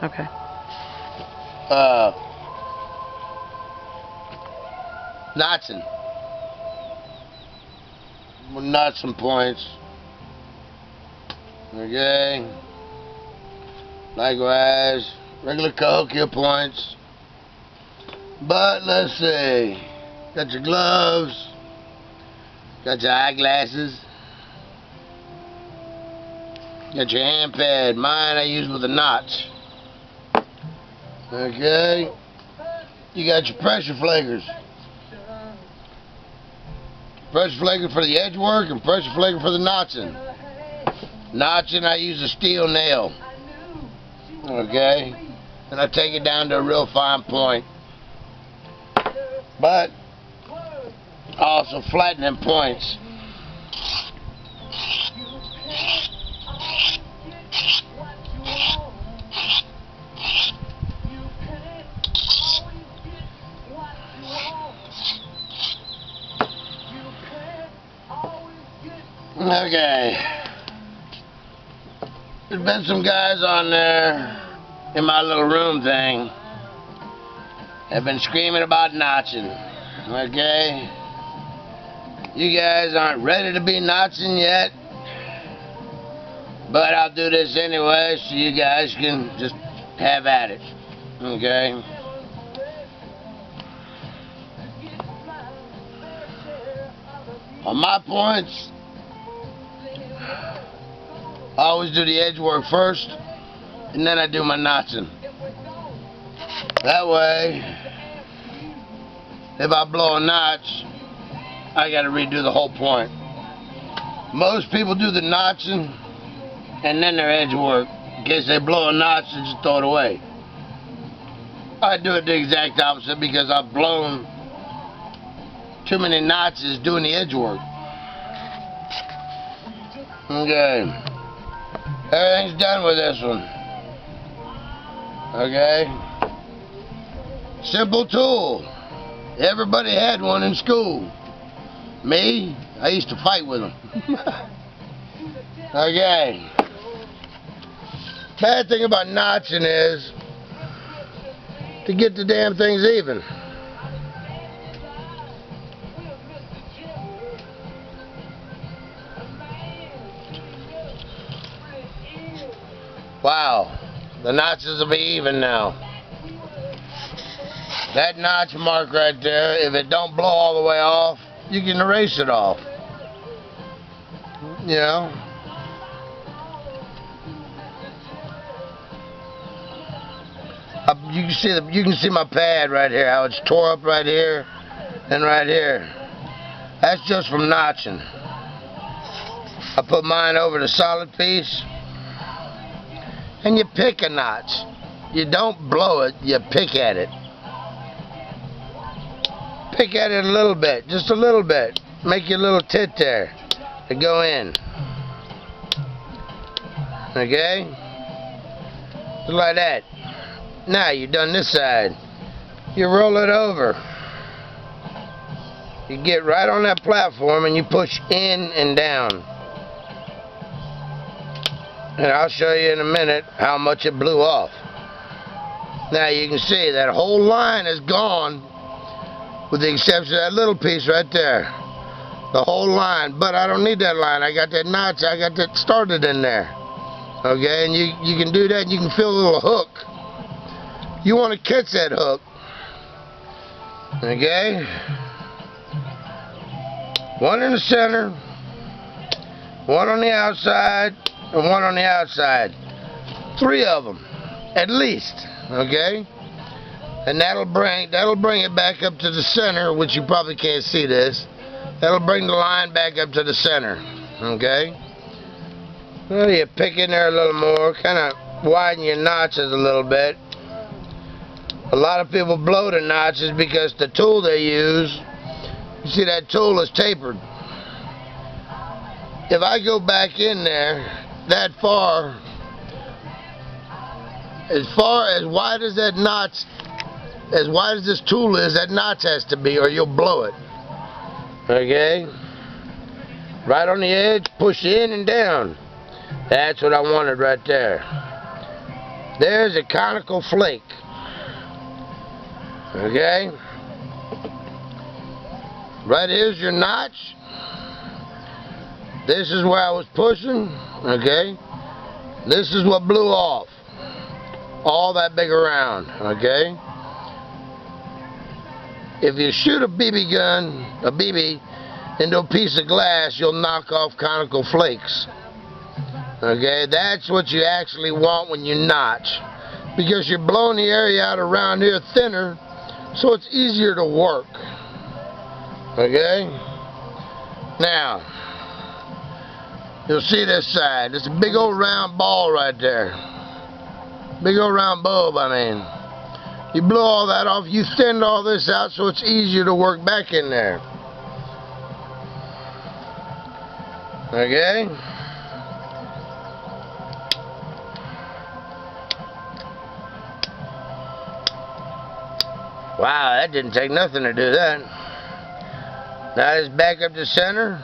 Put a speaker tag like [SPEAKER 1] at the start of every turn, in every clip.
[SPEAKER 1] Okay.
[SPEAKER 2] Notching. We'll notch some points. Okay. Likewise, regular Cahokia points. But let's see. Got your gloves. Got your eyeglasses. Got your hand pad. Mine I use with a notch. Okay. You got your pressure flakers. Pressure flaker for the edge work and pressure flaker for the notching. Notching, I use a steel nail. Okay. And I take it down to a real fine point. But also flatten them points. Okay. There's been some guys on there in my little room thing have been screaming about notching. Okay. You guys aren't ready to be notching yet, but I'll do this anyway so you guys can just have at it. Okay. On my points, I always do the edge work first, and then I do my notching. That way, if I blow a notch, I gotta redo the whole point. Most people do the notching and then their edge work. In case they blow a notch and just throw it away. I do it the exact opposite because I've blown too many notches doing the edge work. Okay. Everything's done with this one. Okay. Simple tool. Everybody had one in school. Me, I used to fight with them. Okay. Bad thing about notching is to get the damn things even. Wow, the notches will be even now. That notch mark right there, if it don't blow all the way off, you can erase it off. You know? You can see my pad right here, how it's tore up right here and right here. That's just from notching. I put mine over the solid piece. And you pick a notch. You don't blow it, you pick at it. Pick at it a little bit, just a little bit. Make your little tit there to go in. Okay? Just like that. Now you've done this side. You roll it over. You get right on that platform and you push in and down. And I'll show you in a minute how much it blew off. Now you can see that whole line is gone with the exception of that little piece right there. The whole line. But I don't need that line. I got that notch. I got that started in there. Okay, and you can do that and you can feel a little hook. You want to catch that hook. Okay? One in the center. One on the outside. And one on the outside. 3 of them, at least, okay? And that'll bring it back up to the center, which you probably can't see this. That'll bring the line back up to the center, okay? Well, you pick in there a little more, kind of widen your notches a little bit. A lot of people blow the notches because the tool they use, you see that tool is tapered. If I go back in there that far as wide as that notch, as wide as this tool is, that notch has to be or you'll blow it. Okay? Right on the edge, push in and down. That's what I wanted right there. There's a conical flake. Okay? Right here's your notch. This is where I was pushing. Okay? This is what blew off. All that big around. Okay? If you shoot a BB gun, a BB, into a piece of glass, you'll knock off conical flakes. Okay, that's what you actually want when you notch, because you're blowing the area out around here thinner, so it's easier to work. Okay, now you'll see this side. It's a big old round ball right there. Big old round bulb, I mean. You blow all that off, you thin all this out so it's easier to work back in there. Okay? Wow, that didn't take nothing to do that. Now just back up to center.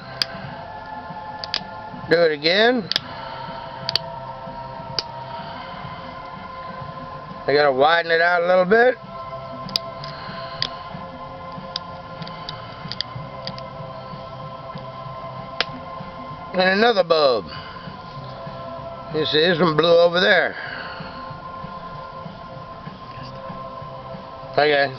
[SPEAKER 2] Do it again. I gotta widen it out a little bit. And another bulb. You see, this one blew over there. Okay.